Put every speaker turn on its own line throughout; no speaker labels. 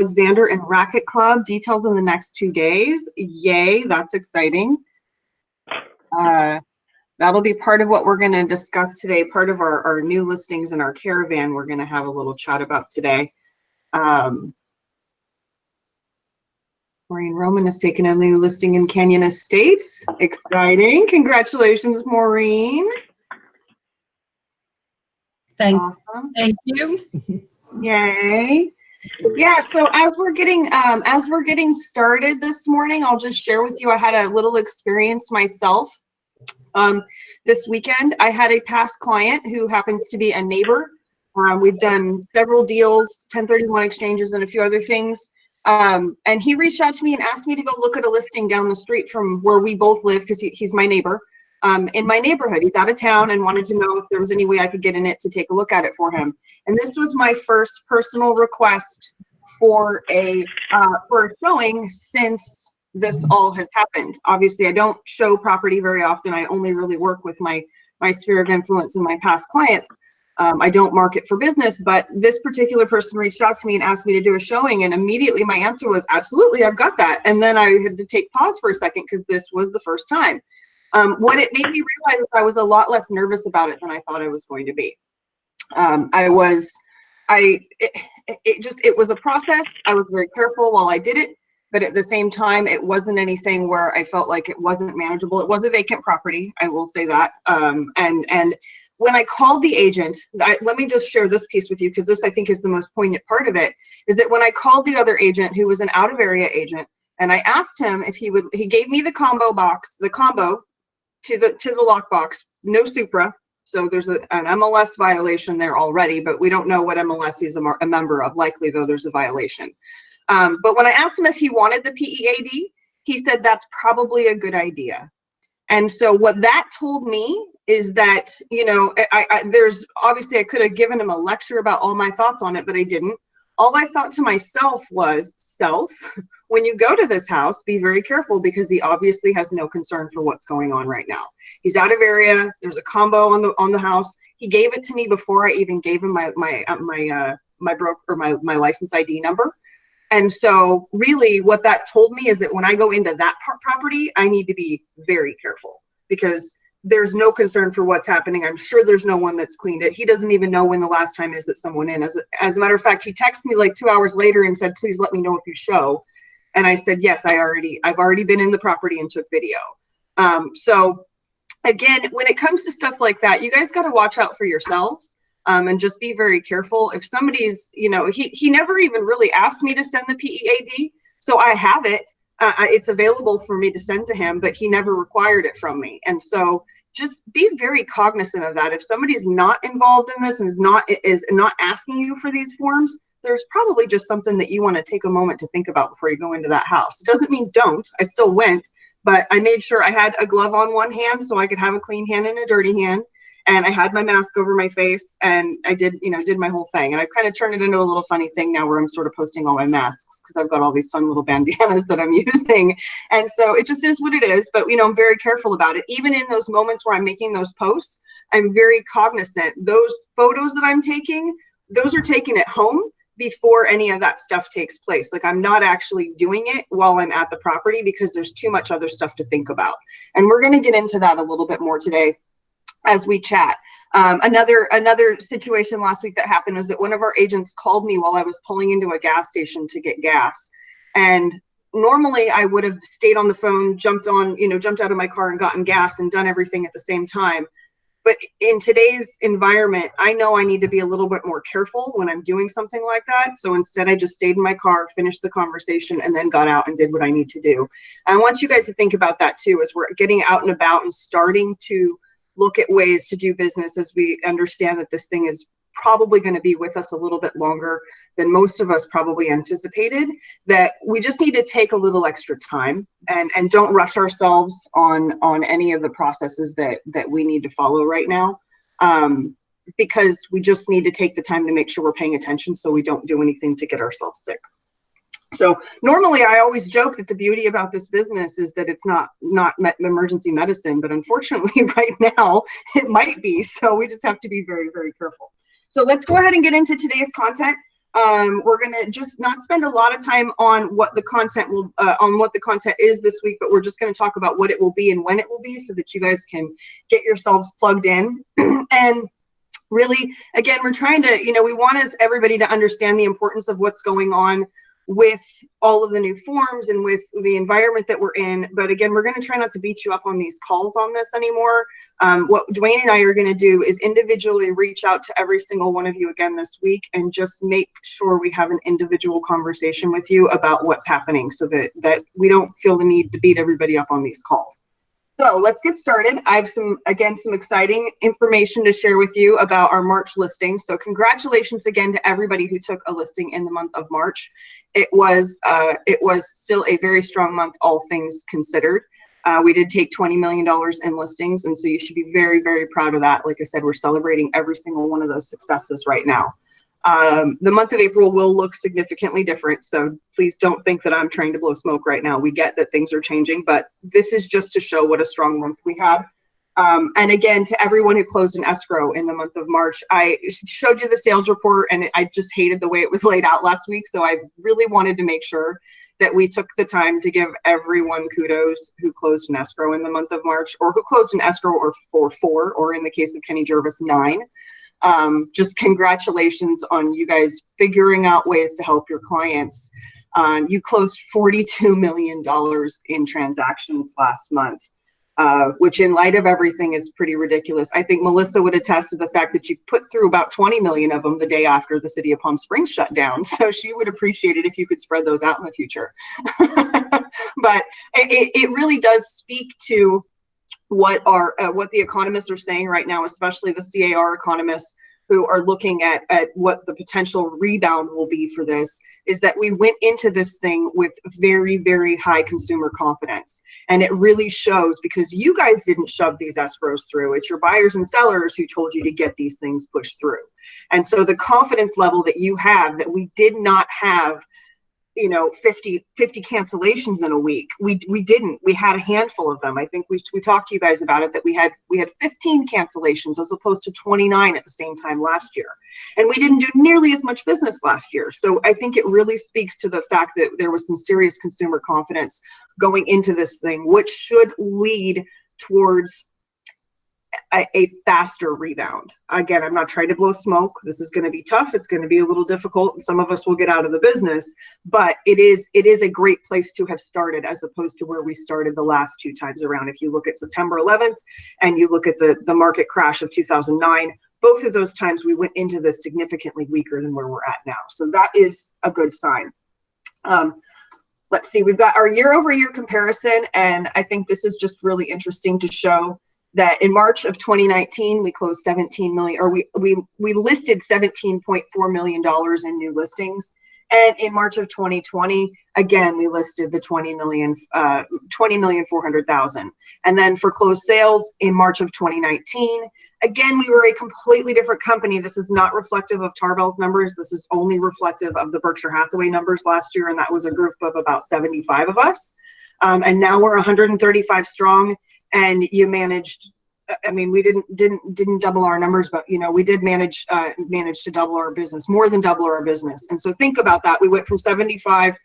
Alexander and Racket Club. Details in the next 2 days. Yay, that's exciting. That'll be part of what we're going to discuss today. Part of our new listings in our caravan we're going to have a little chat about today. Maureen Roman has taken a new listing in Canyon Estates. Exciting. Congratulations, Maureen. Awesome.
Thank you.
Yay. Yeah, so as we're getting started this morning, I'll just share with you, I had a little experience myself. This weekend, I had a past client who happens to be a neighbor. We've done several deals, 1031 exchanges, and a few other things. And he reached out to me and asked me to go look at a listing down the street from where we both live, because he's my neighbor. In my neighborhood, he's out of town and wanted to know if there was any way I could get in it to take a look at it for him. And this was my first personal request for a showing since this all has happened. Obviously, I don't show property very often. I only really work with my sphere of influence and my past clients. I don't market for business, but this particular person reached out to me and asked me to do a showing, and immediately my answer was, absolutely, I've got that. And then I had to take pause for a second because this was the first time. What it made me realize is I was a lot less nervous about it than I thought I was going to be. It was a process. I was very careful while I did it, but at the same time, it wasn't anything where I felt like it wasn't manageable. It was a vacant property, I will say that. And when I called the agent, let me just share this piece with you, because this I think is the most poignant part of it, is that when I called the other agent, who was an out of area agent, and I asked him if he gave me the combo to the lockbox, no Supra. So there's an MLS violation there already, but we don't know what MLS he's a member of. Likely, though, there's a violation. But when I asked him if he wanted the PEAD, he said that's probably a good idea. And so what that told me is that, you know, there's obviously I could have given him a lecture about all my thoughts on it, but I didn't. All I thought to myself was, when you go to this house, be very careful, because he obviously has no concern for what's going on right now. He's out of area. There's a combo on the house. He gave it to me before I even gave him my license ID number. And so really what that told me is that when I go into that property, I need to be very careful, because there's no concern for what's happening. I'm sure there's no one that's cleaned it. He doesn't even know when the last time is that someone in. As a matter of fact, he texted me like 2 hours later and said, please let me know if you show. And I said, yes, I've already been in the property and took video. So again, when it comes to stuff like that, you guys got to watch out for yourselves. And just be very careful. If somebody's, you know, he never even really asked me to send the PEAD, so I have it. It's available for me to send to him, but he never required it from me. And so just be very cognizant of that. If somebody's not involved in this and is not asking you for these forms, there's probably just something that you want to take a moment to think about before you go into that house. It doesn't mean don't. I still went, but I made sure I had a glove on one hand so I could have a clean hand and a dirty hand. And I had my mask over my face, and I did my whole thing. And I've kind of turned it into a little funny thing now where I'm sort of posting all my masks, because I've got all these fun little bandanas that I'm using. And so it just is what it is. But, you know, I'm very careful about it. Even in those moments where I'm making those posts, I'm very cognizant. Those photos that I'm taking, those are taken at home before any of that stuff takes place. Like, I'm not actually doing it while I'm at the property, because there's too much other stuff to think about. And we're going to get into that a little bit more today as we chat. Another situation last week that happened was that one of our agents called me while I was pulling into a gas station to get gas. And normally I would have stayed on the phone, jumped out of my car and gotten gas and done everything at the same time. But in today's environment, I know I need to be a little bit more careful when I'm doing something like that. So instead, I just stayed in my car, finished the conversation, and then got out and did what I need to do. And I want you guys to think about that too, as we're getting out and about and starting to look at ways to do business, as we understand that this thing is probably going to be with us a little bit longer than most of us probably anticipated, that we just need to take a little extra time and don't rush ourselves on any of the processes that we need to follow right now, because we just need to take the time to make sure we're paying attention so we don't do anything to get ourselves sick. So normally I always joke that the beauty about this business is that it's not emergency medicine, but unfortunately right now it might be. So we just have to be very, very careful. So let's go ahead and get into today's content. We're gonna just not spend a lot of time on what the content will, on what the content is this week, but we're just gonna talk about what it will be and when it will be, so that you guys can get yourselves plugged in. And really, again, we're trying to, we want everybody to understand the importance of what's going on with all of the new forms and with the environment that we're in. But again, we're going to try not to beat you up on these calls on this anymore. What Dwayne and I are going to do is individually reach out to every single one of you again this week and just make sure we have an individual conversation with you about what's happening, so that we don't feel the need to beat everybody up on these calls. So let's get started. I have some exciting information to share with you about our March listing. So congratulations again to everybody who took a listing in the month of March. It was still a very strong month, all things considered. We did take $20 million in listings, and so you should be very, very proud of that. Like I said, we're celebrating every single one of those successes right now. The month of April will look significantly different, so please don't think that I'm trying to blow smoke right now. We get that things are changing, but this is just to show what a strong month we had. And again, to everyone who closed an escrow in the month of March, I showed you the sales report, and I just hated the way it was laid out last week, so I really wanted to make sure that we took the time to give everyone kudos who closed an escrow in the month of March, or who closed an escrow or 4, or in the case of Kenny Jervis, 9. Just congratulations on you guys figuring out ways to help your clients. You closed $42 million in transactions last month, which in light of everything is pretty ridiculous. I think Melissa would attest to the fact that you put through about 20 million of them the day after the city of Palm Springs shut down. So she would appreciate it if you could spread those out in the future. But it really does speak to what the economists are saying right now, especially the CAR economists, who are looking at what the potential rebound will be for this, is that we went into this thing with very, very high consumer confidence. And it really shows, because you guys didn't shove these escrows through. It's your buyers and sellers who told you to get these things pushed through. And so the confidence level that you have, that we did not have 50 cancellations in a week. We didn't. We had a handful of them. I think we talked to you guys about it, that we had 15 cancellations as opposed to 29 at the same time last year. And we didn't do nearly as much business last year. So I think it really speaks to the fact that there was some serious consumer confidence going into this thing, which should lead towards a faster rebound. Again, I'm not trying to blow smoke. This is going to be tough. It's going to be a little difficult, and some of us will get out of the business, but it is a great place to have started, as opposed to where we started the last 2 times around. If you look at September 11th and you look at the market crash of 2009, both of those times we went into this significantly weaker than where we're at now. So that is a good sign. Let's see, we've got our year-over-year comparison, and I think this is just really interesting to show that in March of 2019, we closed 17 million, or we listed $17.4 million in new listings. And in March of 2020, again, we listed the 20,400,000. And then for closed sales in March of 2019, again, we were a completely different company. This is not reflective of Tarbell's numbers. This is only reflective of the Berkshire Hathaway numbers last year. And that was a group of about 75 of us. And now we're 135 strong. And you managed, I mean, we didn't double our numbers, but we did manage to double our business, more than double our business. And so think about that. We went from 75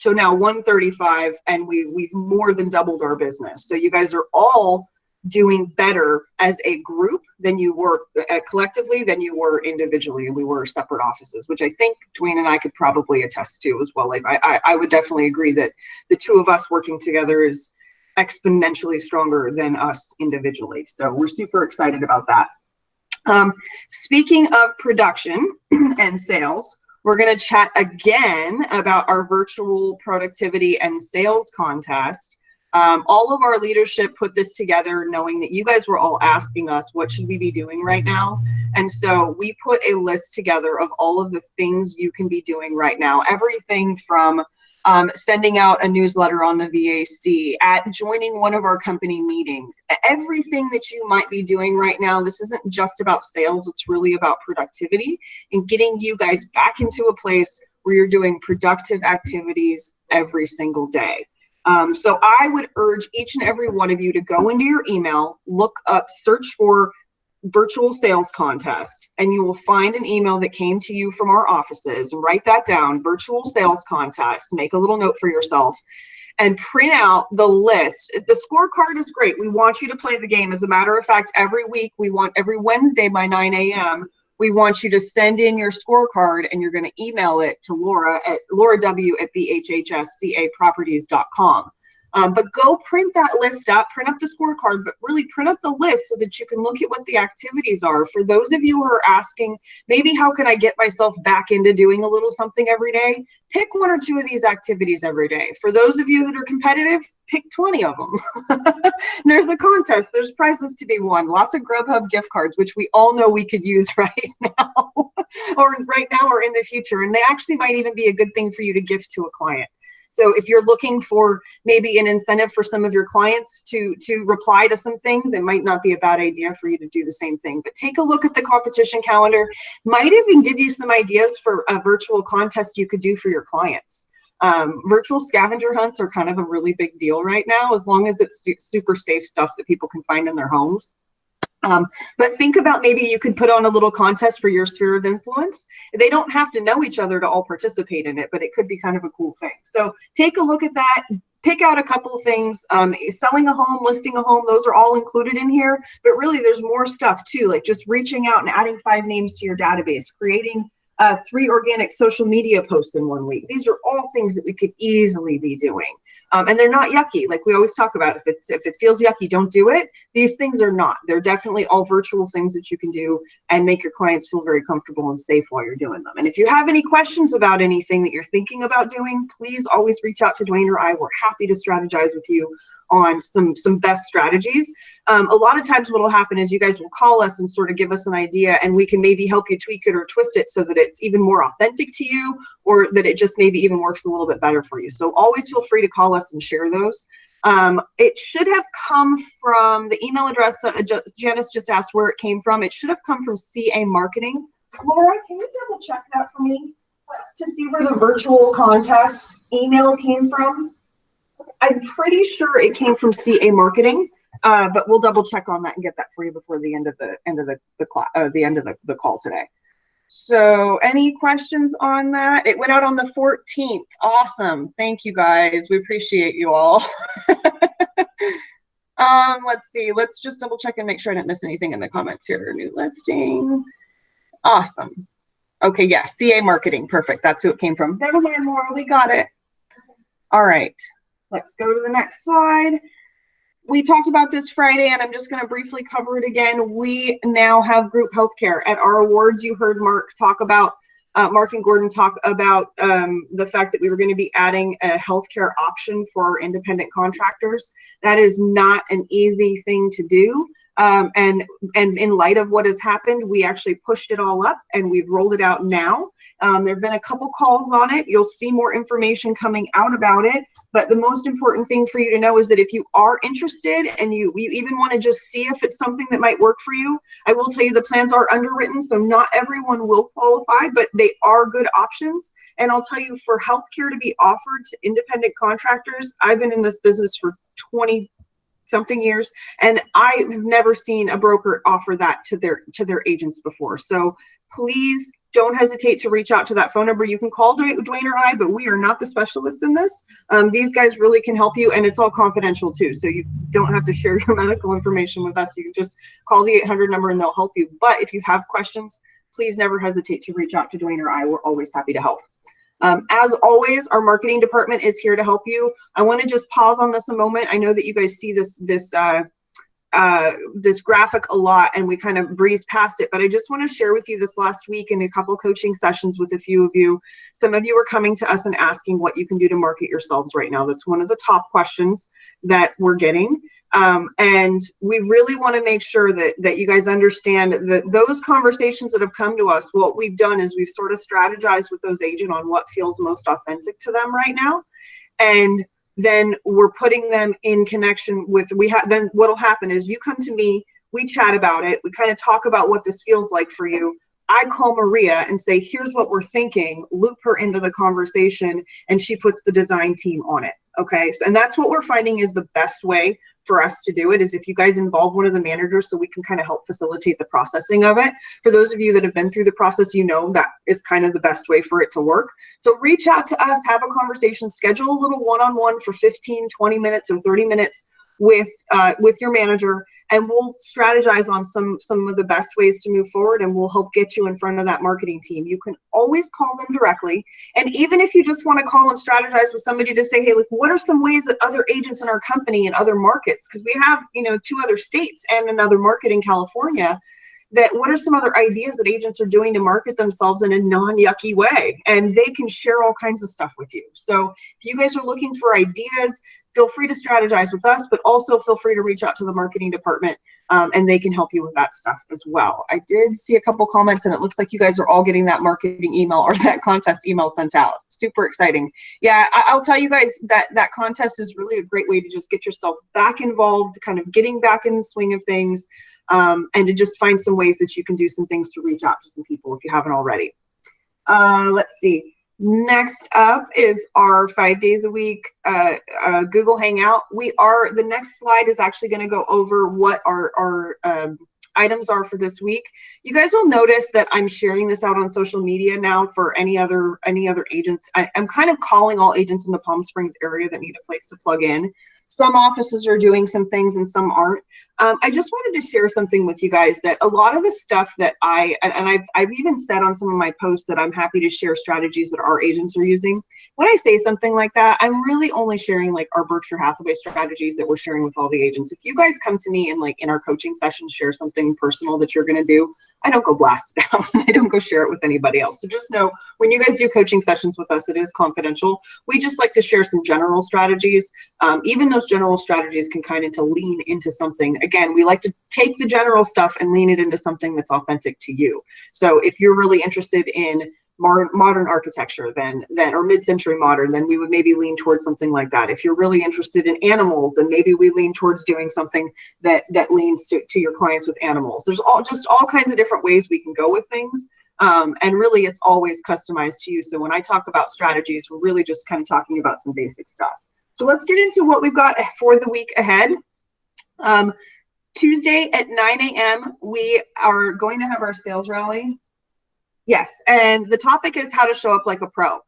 to now 135, and we've more than doubled our business. So you guys are all doing better as a group than you were collectively, than you were individually, and we were separate offices, which I think Dwayne and I could probably attest to as well. Like I would definitely agree that the 2 of us working together is exponentially stronger than us individually. So we're super excited about that. Speaking of production and sales, we're going to chat again about our virtual productivity and sales contest. All of our leadership put this together knowing that you guys were all asking us, what should we be doing right now? And so we put a list together of all of the things you can be doing right now. Everything from sending out a newsletter on the VAC, at joining one of our company meetings, everything that you might be doing right now. This isn't just about sales, it's really about productivity and getting you guys back into a place where you're doing productive activities every single day. So I would urge each and every one of you to go into your email, look up, search for virtual sales contest, and you will find an email that came to you from our offices, and write that down, virtual sales contest, make a little note for yourself, and print out the list. The scorecard is great. We want you to play the game. As a matter of fact, every week, every Wednesday by 9 a.m., we want you to send in your scorecard, and you're going to email it to Laura at lauraw@bhhscaproperties.com. But go print that list up, print up the scorecard, but really print up the list so that you can look at what the activities are. For those of you who are asking, maybe how can I get myself back into doing a little something every day? Pick 1 or 2 of these activities every day. For those of you that are competitive, pick 20 of them. There's a contest, there's prizes to be won, lots of Grubhub gift cards, which we all know we could use right now, or in the future. And they actually might even be a good thing for you to gift to a client. So if you're looking for maybe an incentive for some of your clients to reply to some things, it might not be a bad idea for you to do the same thing. But take a look at the competition calendar. Might even give you some ideas for a virtual contest you could do for your clients. Virtual scavenger hunts are kind of a really big deal right now, as long as it's super safe stuff that people can find in their homes. But think about, maybe you could put on a little contest for your sphere of influence. They don't have to know each other to all participate in it, but it could be kind of a cool thing. So take a look at that. Pick out a couple of things. Selling a home, listing a home, those are all included in here. But really, there's more stuff too, like just reaching out and adding 5 names to your database, creating 3 organic social media posts in 1 week. These are all things that we could easily be doing. And they're not yucky. Like we always talk about, if it feels yucky, don't do it. These things are not. They're definitely all virtual things that you can do and make your clients feel very comfortable and safe while you're doing them. And if you have any questions about anything that you're thinking about doing, please always reach out to Dwayne or I. We're happy to strategize with you on some best strategies. A lot of times what will happen is you guys will call us and sort of give us an idea, and we can maybe help you tweak it or twist it so that it's even more authentic to you, or that it just maybe even works a little bit better for you. So always feel free to call us and share those. It should have come from the email address. Janice just asked where it came from. It should have come from CA Marketing. Laura, can you double check that for me to see where the virtual contest email came from? I'm pretty sure it came from CA Marketing, but we'll double check on that and get that for you before the end of the call today. So any questions on that? It went out on the 14th. Awesome. Thank you guys. We appreciate you all. Let's see. Let's just double check and make sure I didn't miss anything in the comments here. New listing. Awesome. Okay. Yeah. CA Marketing. Perfect. That's who it came from. Never mind, Laura. We got it. All right. Let's go to the next slide. We talked about this Friday, and I'm just going to briefly cover it again. We now have group healthcare. At our awards, you heard Mark and Gordon talk about the fact that we were going to be adding a healthcare option for our independent contractors. That is not an easy thing to do. And in light of what has happened, we actually pushed it all up and we've rolled it out now. There have been a couple calls on it. You'll see more information coming out about it. But the most important thing for you to know is that if you are interested and you even want to just see if it's something that might work for you, I will tell you the plans are underwritten, so not everyone will qualify, but they are good options. And I'll tell you, for healthcare to be offered to independent contractors, I've been in this business for 20-something years, and I've never seen a broker offer that to their agents before. So please don't hesitate to reach out to that phone number. You can call Dwayne or I, but we are not the specialists in this. These guys really can help you, and it's all confidential too. So you don't have to share your medical information with us. You can just call the 800 number and they'll help you. But if you have questions, please never hesitate to reach out to Dwayne or I. We're always happy to help. As always, our marketing department is here to help you. I want to just pause on this a moment. I know that you guys see this graphic a lot and we kind of breeze past it, but I just want to share with you this last week in a couple coaching sessions with a few of you. Some of you are coming to us and asking what you can do to market yourselves right now. That's one of the top questions that we're getting. And we really want to make sure that you guys understand that those conversations that have come to us, what we've done is we've sort of strategized with those agents on what feels most authentic to them right now. And then we're putting them in connection with, then what'll happen is you come to me, we chat about it, we kind of talk about what this feels like for you. I call Maria and say, here's what we're thinking, loop her into the conversation, and she puts the design team on it. Okay, so, and that's what we're finding is the best way for us to do it, is if you guys involve one of the managers so we can kind of help facilitate the processing of it. For those of you that have been through the process, you know that is kind of the best way for it to work. So reach out to us, have a conversation, schedule a little one-on-one for 15, 20 minutes or 30 minutes with your manager, and we'll strategize on some of the best ways to move forward, and we'll help get you in front of that marketing team. You can always call them directly, and even if you just want to call and strategize with somebody to say, hey, like, what are some ways that other agents in our company in other markets, because we have 2 other states and another market in California, that what are some other ideas that agents are doing to market themselves in a non-yucky way, and they can share all kinds of stuff with you. So if you guys are looking for ideas, feel free to strategize with us, but also feel free to reach out to the marketing department, and they can help you with that stuff as well. I did see a couple comments, and it looks like you guys are all getting that marketing email or that contest email sent out. Super exciting. Yeah, I'll tell you guys that contest is really a great way to just get yourself back involved, kind of getting back in the swing of things, and to just find some ways that you can do some things to reach out to some people if you haven't already. Let's see. Next up is our 5 days a week Google Hangout. The next slide is actually going to go over what our items are for this week. You guys will notice that I'm sharing this out on social media now for any other agents. I'm kind of calling all agents in the Palm Springs area that need a place to plug in. Some offices are doing some things and some aren't. I just wanted to share something with you guys, that a lot of the stuff that I've even said on some of my posts that I'm happy to share strategies that our agents are using. When I say something like that, I'm really only sharing like our Berkshire Hathaway strategies that we're sharing with all the agents. If you guys come to me and like in our coaching session share something personal that you're going to do, I don't go blast it out. I don't go share it with anybody else. So just know, when you guys do coaching sessions with us, it is confidential. We just like to share some general strategies. Even those general strategies can kind of lean into something. Again, we like to take the general stuff and lean it into something that's authentic to you. So if you're really interested in modern architecture, then or mid-century modern, then we would maybe lean towards something like that. If you're really interested in animals, then maybe we lean towards doing something that leans to your clients with animals. There's all kinds of different ways we can go with things. And really, it's always customized to you. So when I talk about strategies, we're really just kind of talking about some basic stuff. So let's get into what we've got for the week ahead. Tuesday at 9 a.m., we are going to have our sales rally. Yes, and the topic is how to show up like a pro.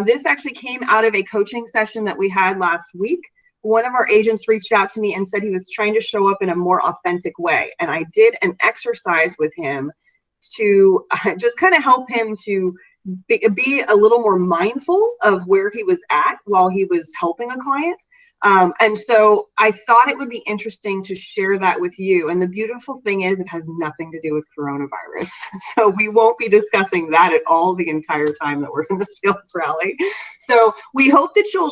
This actually came out of a coaching session that we had last week. One of our agents reached out to me and said he was trying to show up in a more authentic way. And I did an exercise with him to just kind of help him to be a little more mindful of where he was at while he was helping a client. And so I thought it would be interesting to share that with you. And the beautiful thing is, it has nothing to do with coronavirus. So we won't be discussing that at all the entire time that we're in the sales rally. So we hope that you'll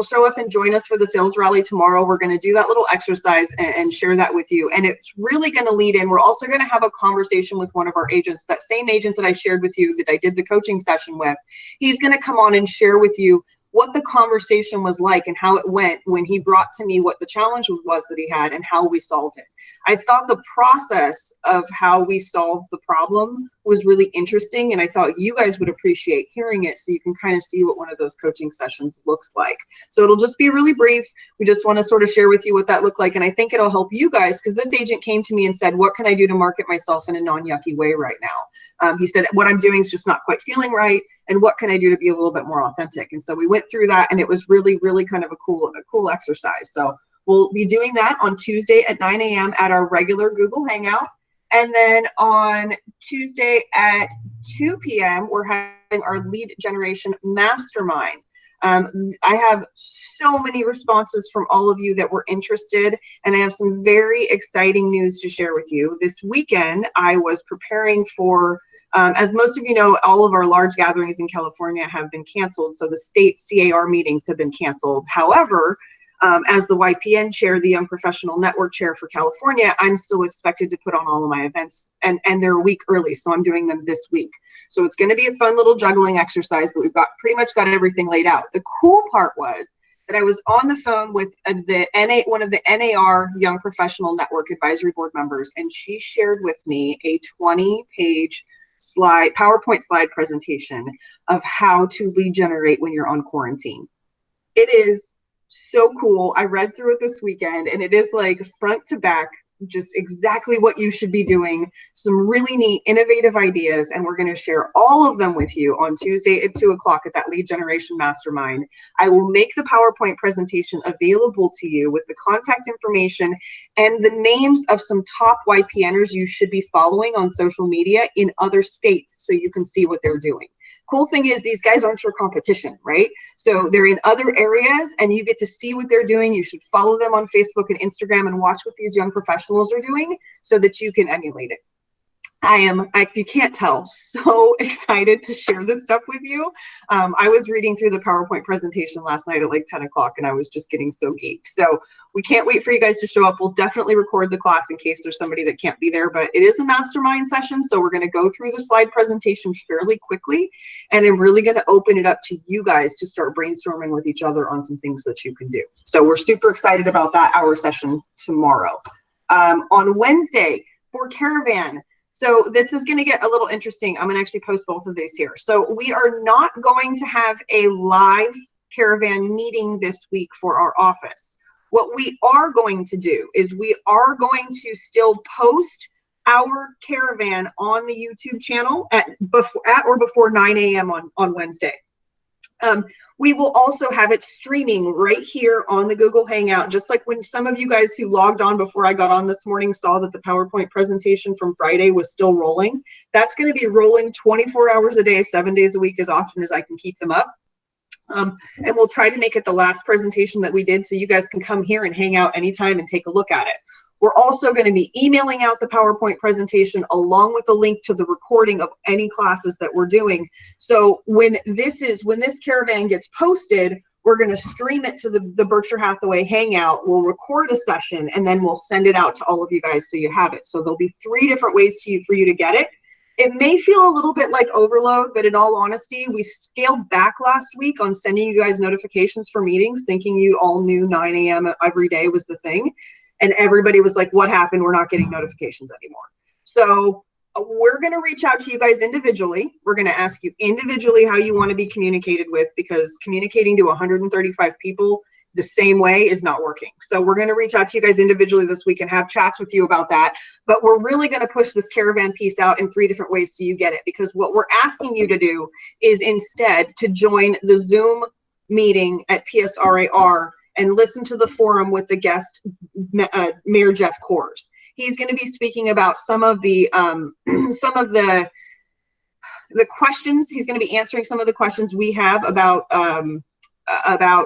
show up and join us for the sales rally tomorrow. We're going to do that little exercise and share that with you. And it's really going to lead in. We're also going to have a conversation with one of our agents, that same agent that I shared with you that I did the coaching session with. He's going to come on and share with you what the conversation was like and how it went when he brought to me what the challenge was that he had and how we solved it. I thought the process of how we solved the problem was really interesting, and I thought you guys would appreciate hearing it, so you can kind of see what one of those coaching sessions looks like. So it'll just be really brief. We just want to sort of share with you what that looked like, and I think it'll help you guys, because this agent came to me and said, what can I do to market myself in a non-yucky way right now? He said, what I'm doing is just not quite feeling right, and what can I do to be a little bit more authentic? And so we went through that, and it was really, really kind of a cool exercise. So we'll be doing that on Tuesday at 9 a.m. at our regular Google Hangout. And then on Tuesday at 2 p.m., we're having our lead generation mastermind. I have so many responses from all of you that were interested, and I have some very exciting news to share with you. This weekend, I was preparing for, as most of you know, all of our large gatherings in California have been canceled, so the state CAR meetings have been canceled. However, as the YPN chair, the Young Professional Network chair for California, I'm still expected to put on all of my events, and they're a week early, so I'm doing them this week. So it's going to be a fun little juggling exercise, but we've pretty much got everything laid out. The cool part was that I was on the phone with one of the NAR Young Professional Network Advisory Board members, and she shared with me a 20-page PowerPoint slide presentation of how to lead generate when you're on quarantine. It is so cool. I read through it this weekend, and it is like front to back, just exactly what you should be doing. Some really neat, innovative ideas, and we're going to share all of them with you on Tuesday at 2 o'clock at that Lead Generation Mastermind. I will make the PowerPoint presentation available to you with the contact information and the names of some top YPNers you should be following on social media in other states so you can see what they're doing. Cool thing is these guys aren't your competition, right? So they're in other areas and you get to see what they're doing. You should follow them on Facebook and Instagram and watch what these young professionals are doing so that you can emulate it. You can't tell, so excited to share this stuff with you. I was reading through the PowerPoint presentation last night at like 10 o'clock and I was just getting so geeked. So we can't wait for you guys to show up. We'll definitely record the class in case there's somebody that can't be there, but it is a mastermind session. So we're going to go through the slide presentation fairly quickly. And I'm really going to open it up to you guys to start brainstorming with each other on some things that you can do. So we're super excited about that hour session tomorrow. On Wednesday for Caravan, so this is going to get a little interesting. I'm going to actually post both of these here. So we are not going to have a live Caravan meeting this week for our office. What we are going to do is we are going to still post our Caravan on the YouTube channel at or before 9 a.m. on Wednesday. We will also have it streaming right here on the Google Hangout, just like when some of you guys who logged on before I got on this morning saw that the PowerPoint presentation from Friday was still rolling. That's going to be rolling 24 hours a day, 7 days a week, as often as I can keep them up. And we'll try to make it the last presentation that we did so you guys can come here and hang out anytime and take a look at it. We're also going to be emailing out the PowerPoint presentation along with a link to the recording of any classes that we're doing. So when this Caravan gets posted, we're going to stream it to the Berkshire Hathaway Hangout. We'll record a session and then we'll send it out to all of you guys so you have it. So there'll be 3 different ways for you to get it. It may feel a little bit like overload, but in all honesty, we scaled back last week on sending you guys notifications for meetings, thinking you all knew 9 a.m. every day was the thing. And everybody was like, what happened? We're not getting notifications anymore. So we're going to reach out to you guys individually. We're going to ask you individually how you want to be communicated with, because communicating to 135 people the same way is not working. So we're going to reach out to you guys individually this week and have chats with you about that. But we're really going to push this Caravan piece out in 3 different ways so you get it, because what we're asking you to do is instead to join the Zoom meeting at PSRAR and listen to the forum with the guest, Mayor Jeff Kors. He's going to be speaking about some of the questions. He's going to be answering some of the questions we have about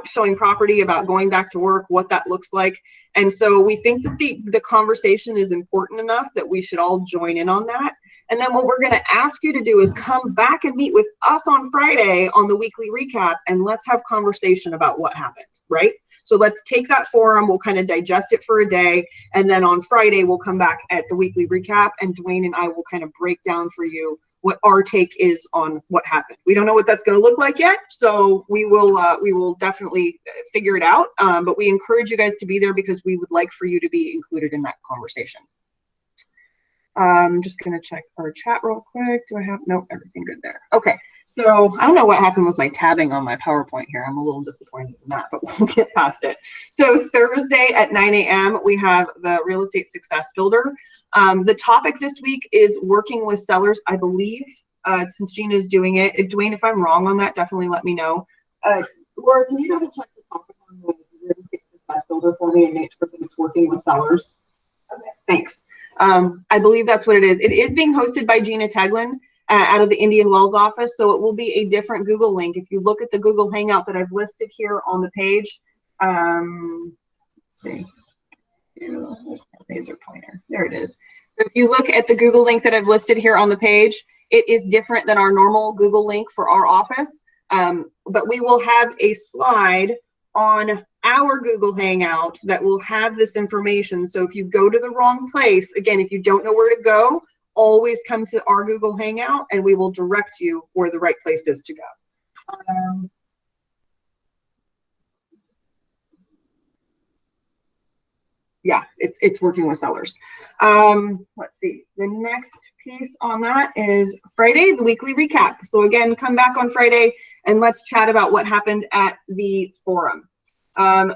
showing property, about going back to work, what that looks like. And so we think that the conversation is important enough that we should all join in on that. And then what we're going to ask you to do is come back and meet with us on Friday on the weekly recap, and let's have conversation about what happened, right? So let's take that forum, we'll kind of digest it for a day, and then on Friday we'll come back at the weekly recap, and Dwayne and I will kind of break down for you what our take is on what happened. We don't know what that's going to look like yet, so we will definitely figure it out, but we encourage you guys to be there because we would like for you to be included in that conversation. I'm just going to check our chat real quick. Do I have, nope, everything good there. Okay, so I don't know what happened with my tabbing on my PowerPoint here. I'm a little disappointed in that, but we'll get past it. So Thursday at 9 a.m., we have the Real Estate Success Builder. The topic this week is working with sellers, I believe, since Gina's doing it. Dwayne, if I'm wrong on that, definitely let me know. Laura, can you double check the topic on the Real Estate Success Builder for me and make sure that it's working with sellers? Okay, thanks. I believe that's what it is. It is being hosted by Gina Teglin out of the Indian Wells office, so it will be a different Google link. If you look at the Google Hangout that I've listed here on the page, let's see, laser pointer, there it is. So if you look at the Google link that I've listed here on the page, it is different than our normal Google link for our office, but we will have a slide on our Google Hangout that will have this information. So if you go to the wrong place, again, if you don't know where to go, always come to our Google Hangout and we will direct you where the right place is to go. yeah, it's working with sellers. Let's see. The next piece on that is Friday, the weekly recap. So again, come back on Friday and let's chat about what happened at the forum.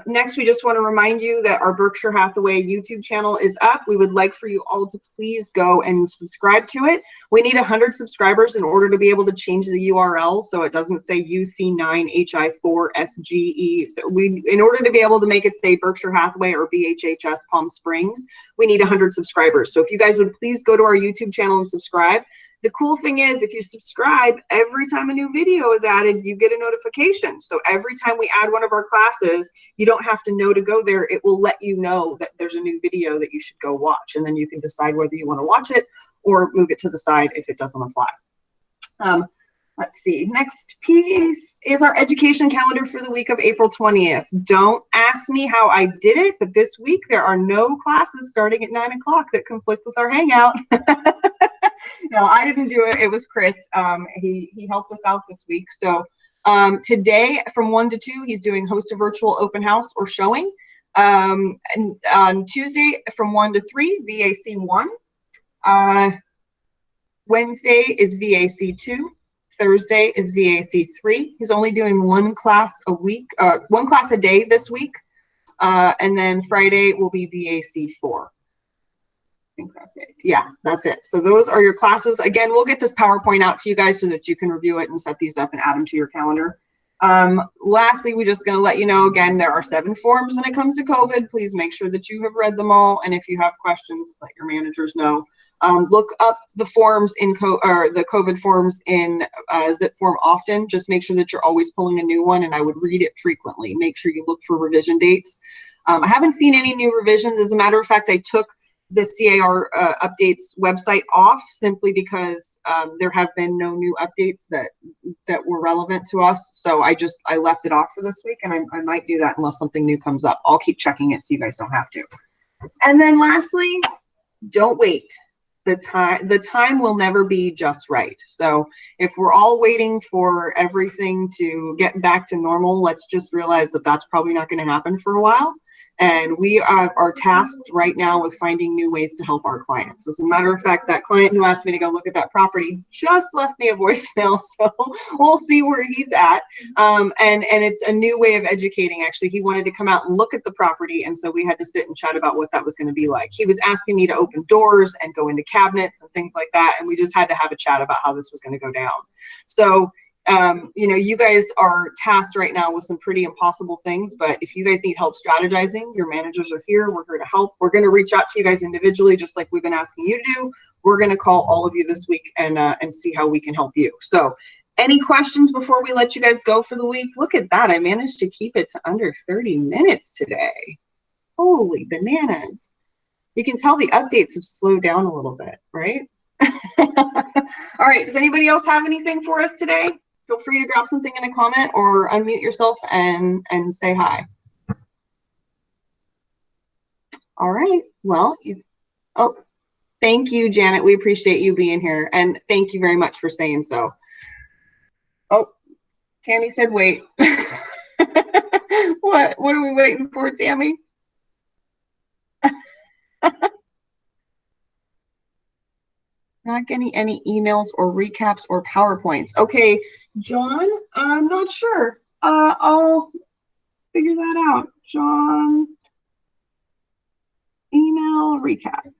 Next, we just want to remind you that our Berkshire Hathaway YouTube channel is up. We would like for you all to please go and subscribe to it. We need 100 subscribers in order to be able to change the URL so it doesn't say UC9HI4SGE. So in order to be able to make it say Berkshire Hathaway or BHHS Palm Springs, we need 100 subscribers. So if you guys would please go to our YouTube channel and subscribe. The cool thing is, if you subscribe, every time a new video is added, you get a notification. So every time we add one of our classes, you don't have to know to go there. It will let you know that there's a new video that you should go watch. And then you can decide whether you want to watch it or move it to the side if it doesn't apply. Let's see. Next piece is our education calendar for the week of April 20th. Don't ask me how I did it, but this week there are no classes starting at 9 o'clock that conflict with our hangout. No, I didn't do it. It was Chris. He helped us out this week. So today from 1 to 2, he's doing host a virtual open house or showing. And on Tuesday from 1 to 3, VAC 1. Wednesday is VAC 2. Thursday is VAC 3. He's only doing one class a week, one class a day this week. And then Friday will be VAC 4. I think that's it. Yeah, that's it. So those are your classes. Again, we'll get this PowerPoint out to you guys so that you can review it and set these up and add them to your calendar. Lastly, we're just going to let you know, again, there are 7 forms when it comes to COVID. Please make sure that you have read them all. And if you have questions, let your managers know. Look up the forms in the COVID forms in Zip Form often. Just make sure that you're always pulling a new one, and I would read it frequently. Make sure you look for revision dates. I haven't seen any new revisions. As a matter of fact, I took the CAR updates website off simply because there have been no new updates that were relevant to us. So I left it off for this week, and I might do that unless something new comes up. I'll keep checking it so you guys don't have to. And then lastly, don't wait. The time will never be just right. So if we're all waiting for everything to get back to normal, let's just realize that that's probably not going to happen for a while. And we are tasked right now with finding new ways to help our clients. As a matter of fact, that client who asked me to go look at that property just left me a voicemail, so we'll see where he's at. And it's a new way of educating. Actually, he wanted to come out and look at the property, and so we had to sit and chat about what that was going to be like. He was asking me to open doors and go into cabinets and things like that, and we just had to have a chat about how this was going to go down. So you know, you guys are tasked right now with some pretty impossible things, but if you guys need help strategizing, your managers are here. We're here to help. We're going to reach out to you guys individually, just like we've been asking you to do. We're going to call all of you this week and see how we can help you. So any questions before we let you guys go for the week? Look at that. I managed to keep it to under 30 minutes today. Holy bananas. You can tell the updates have slowed down a little bit, right? All right. Does anybody else have anything for us today? Feel free to drop something in a comment or unmute yourself and say hi. All right. Well, thank you, Janet. We appreciate you being here. And thank you very much for saying so. Oh, Tammy said, wait. What are we waiting for, Tammy? Not getting any emails or recaps or PowerPoints. Okay, John, I'm not sure. I'll figure that out. John, email recap.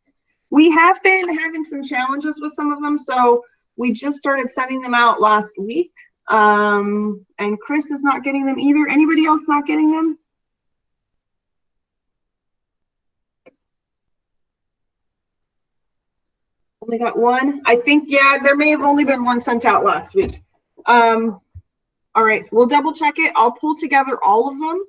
We have been having some challenges with some of them, so we just started sending them out last week. And Chris is not getting them either. Anybody else not getting them? Only got one. I think, yeah, there may have only been one sent out last week. All right, we'll double check it. I'll pull together all of them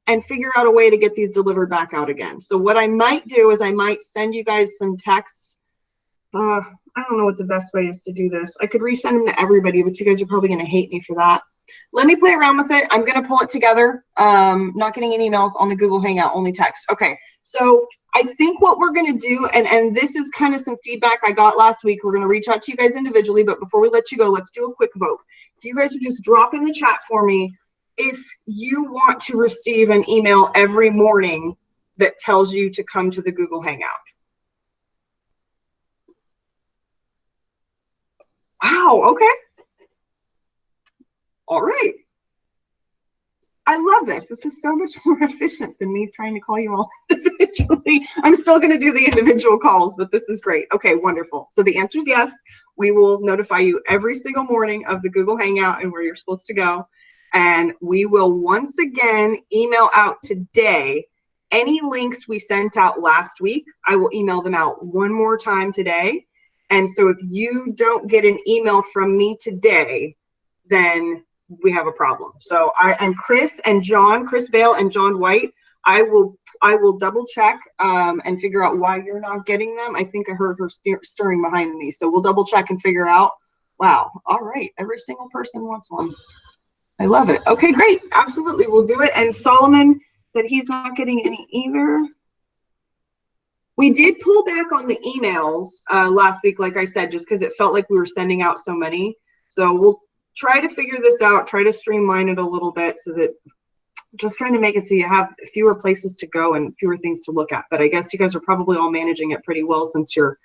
and figure out a way to get these delivered back out again. So what I might do is I might send you guys some texts. I don't know what the best way is to do this. I could resend them to everybody, but you guys are probably going to hate me for that. Let me play around with it. I'm going to pull it together. Not getting any emails on the Google Hangout, only text. Okay, so I think what we're going to do, and this is kind of some feedback I got last week. We're going to reach out to you guys individually, but before we let you go, let's do a quick vote. If you guys would just drop in the chat for me if you want to receive an email every morning that tells you to come to the Google Hangout. Wow, okay. All right. I love this. This is so much more efficient than me trying to call you all individually. I'm still going to do the individual calls, but this is great. Okay, wonderful. So the answer is yes. We will notify you every single morning of the Google Hangout and where you're supposed to go. And we will once again email out today any links we sent out last week. I will email them out one more time today. And so if you don't get an email from me today, then we have a problem. So Chris Bale and John White, I will double check and figure out why you're not getting them. I think I heard her stirring behind me. So we'll double check and figure out. Wow. All right. Every single person wants one. I love it. Okay, great. Absolutely. We'll do it. And Solomon said he's not getting any either. We did pull back on the emails last week, like I said, just because it felt like we were sending out so many. So we'll try to figure this out, try to streamline it a little bit so that just trying to make it so you have fewer places to go and fewer things to look at. But I guess you guys are probably all managing it pretty well since you're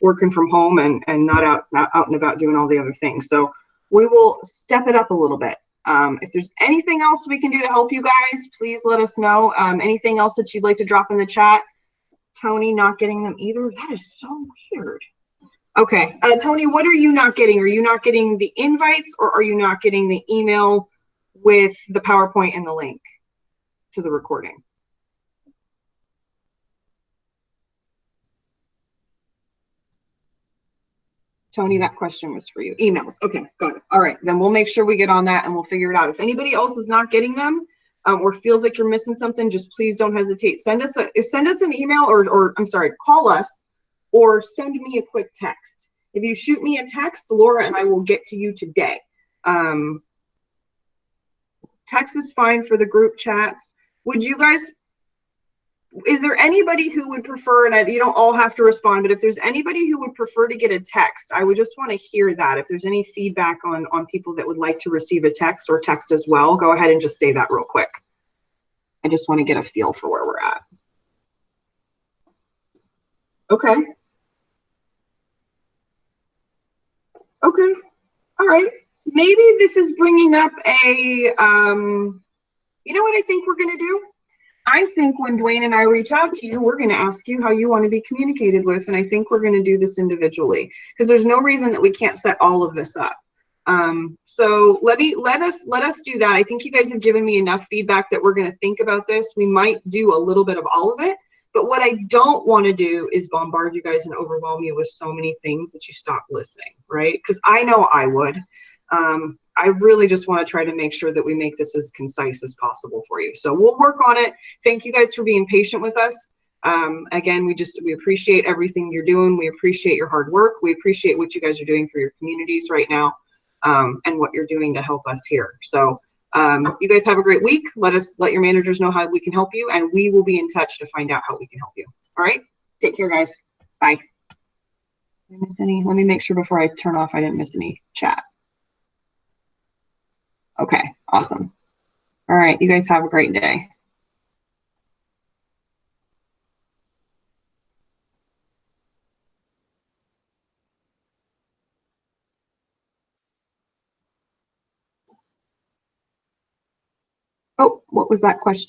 working from home and not out and about doing all the other things. So we will step it up a little bit. If there's anything else we can do to help you guys, please let us know. Anything else that you'd like to drop in the chat? Tony not getting them either? That is so weird. Okay, Tony, what are you not getting? Are you not getting the invites, or are you not getting the email with the PowerPoint and the link to the recording? Tony, that question was for you. Emails. Okay, got it. All right, then we'll make sure we get on that and we'll figure it out. If anybody else is not getting them or feels like you're missing something, just please don't hesitate. Send us an email or I'm sorry, call us or send me a quick text. If you shoot me a text, Laura and I will get to you today. Text is fine for the group chats. Would you guys, is there anybody who would prefer, and you don't all have to respond, but if there's anybody who would prefer to get a text, I would just want to hear that. If there's any feedback on people that would like to receive a text or text as well, go ahead and just say that real quick. I just want to get a feel for where we're at. Okay. Okay. All right. Maybe this is bringing up a, you know what I think we're going to do? I think when Dwayne and I reach out to you, we're going to ask you how you want to be communicated with. And I think we're going to do this individually because there's no reason that we can't set all of this up. So let us do that. I think you guys have given me enough feedback that we're going to think about this. We might do a little bit of all of it, but what I don't want to do is bombard you guys and overwhelm you with so many things that you stop listening, right? Because I know I would. I really just want to try to make sure that we make this as concise as possible for you. So we'll work on it. Thank you guys for being patient with us. Again, we appreciate everything you're doing. We appreciate your hard work. We appreciate what you guys are doing for your communities right now, and what you're doing to help us here. So you guys have a great week. Let your managers know how we can help you, and we will be in touch to find out how we can help you. All right. Take care, guys. Bye. Did I miss any? Let me make sure before I turn off I didn't miss any chat. Okay, awesome. All right, you guys have a great day. Oh, what was that question?